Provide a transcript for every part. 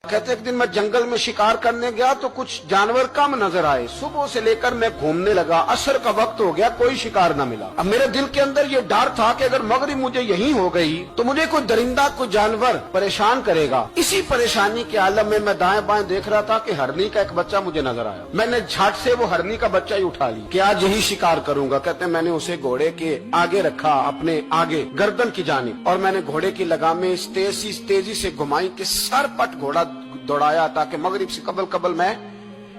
कहते एक दिन मैं जंगल में शिकार करने गया तो कुछ जानवर कम नजर आए। सुबह से लेकर मैं घूमने लगा, असर का वक्त हो गया, कोई शिकार न मिला। अब मेरे दिल के अंदर ये डर था कि अगर मगरिब मुझे यहीं हो गई तो मुझे कोई दरिंदा कोई जानवर परेशान करेगा। इसी परेशानी के आलम में मैं दाएं बाएं देख रहा था कि हरनी का एक बच्चा मुझे नजर आया। मैंने झट से वो हरनी का बच्चा ही उठा ली कि आज यही शिकार करूंगा। कहते मैंने उसे घोड़े के आगे रखा, अपने आगे गर्दन की जानिब, और मैंने घोड़े की लगामें तेजी से घुमाई कि सर पट घोड़ा दौड़ाया ताकि मगरिब से कबल मैं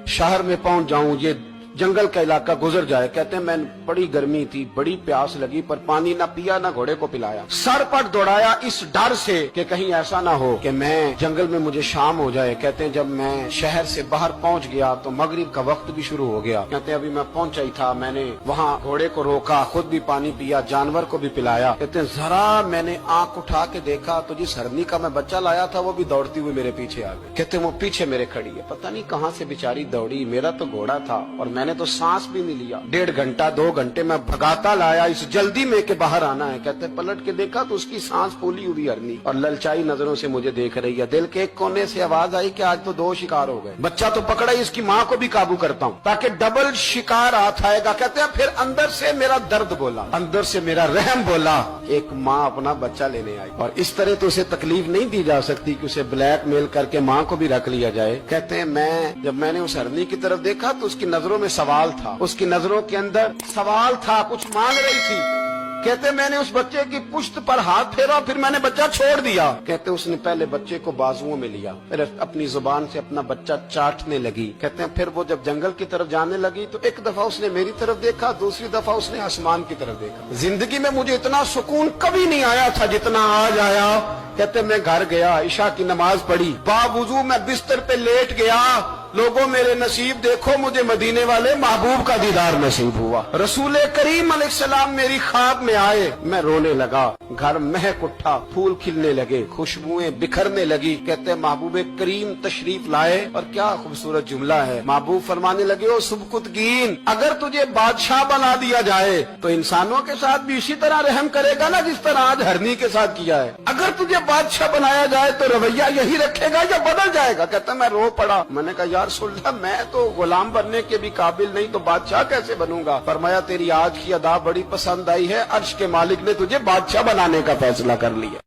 शहर में पहुंच जाऊं, ये जंगल का इलाका गुजर जाए। कहते हैं मैं बड़ी गर्मी थी, बड़ी प्यास लगी, पर पानी ना पिया ना घोड़े को पिलाया। सर पर दौड़ाया इस डर से कि कहीं ऐसा ना हो कि मैं जंगल में मुझे शाम हो जाए। कहते हैं जब मैं शहर से बाहर पहुंच गया तो मगरिब का वक्त भी शुरू हो गया। कहते हैं अभी मैं पहुंचा ही था, मैंने वहाँ घोड़े को रोका, खुद भी पानी पिया, जानवर को भी पिलाया। कहते हैं जरा मैंने आंख उठा के देखा तो जिस हरनी का मैं बच्चा लाया था वो भी दौड़ती हुई मेरे पीछे आ गई। कहते हैं वो पीछे मेरे खड़ी है, पता नहीं कहाँ से बेचारी दौड़ी। मेरा तो घोड़ा था और मैंने तो सांस भी नहीं लिया। 1.5 घंटा 2 घंटे मैं भगाता लाया इस जल्दी में के बाहर आना है। कहते पलट के देखा तो उसकी सांस फूली हुई हरनी और ललचाई नजरों से मुझे देख रही है। दिल के एक कोने से आवाज आई कि आज तो 2 शिकार हो गए। बच्चा तो पकड़ा ही, इसकी माँ को भी काबू करता हूँ ताकि डबल शिकार हाथ आएगा। कहते हैं फिर अंदर से मेरा दर्द बोला, अंदर से मेरा रहम बोला। एक माँ अपना बच्चा लेने आई और इस तरह तो उसे तकलीफ नहीं दी जा सकती कि उसे ब्लैकमेल करके माँ को भी रख लिया जाए। कहते हैं जब मैंने उस हरनी की तरफ देखा तो उसकी नजरों में सवाल था, उसकी नजरों के अंदर सवाल था, कुछ मांग रही थी। कहते मैंने उस बच्चे की पुश्त पर हाथ फेरा, फिर मैंने बच्चा छोड़ दिया। कहते उसने पहले बच्चे को बाजुओं में लिया, फिर अपनी जुबान से अपना बच्चा चाटने लगी। कहते हैं फिर वो जब जंगल की तरफ जाने लगी तो एक दफा उसने मेरी तरफ देखा, दूसरी दफा उसने आसमान की तरफ देखा। जिंदगी में मुझे इतना सुकून कभी नहीं आया था जितना आज आया। कहते मैं घर गया, इशा की नमाज पढ़ी, बावुजू मैं बिस्तर पे लेट गया। लोगों मेरे नसीब देखो, मुझे मदीने वाले महबूब का दीदार नसीब हुआ। रसूल करीम अलैहिस्सलाम मेरी ख्वाब में आए, मैं रोने लगा। घर महक उठा, फूल खिलने लगे, खुशबुएं बिखरने लगी। कहते महबूब करीम तशरीफ लाए और क्या खूबसूरत जुमला है। महबूब फरमाने लगे ओ सुबकुतगीन, अगर तुझे बादशाह बना दिया जाए तो इंसानों के साथ भी इसी तरह रहम करेगा ना जिस तरह आज हरनी के साथ किया है। अगर तुझे बादशाह बनाया जाए तो रवैया यही रखेगा या बदल जाएगा। कहता मैं रो पड़ा। मैंने कहा यार सुल्ला, मैं तो गुलाम बनने के भी काबिल नहीं तो बादशाह कैसे बनूंगा। फरमाया तेरी आज की अदा बड़ी पसंद आई है, अर्श के मालिक ने तुझे बादशाह बनाने का फैसला कर लिया।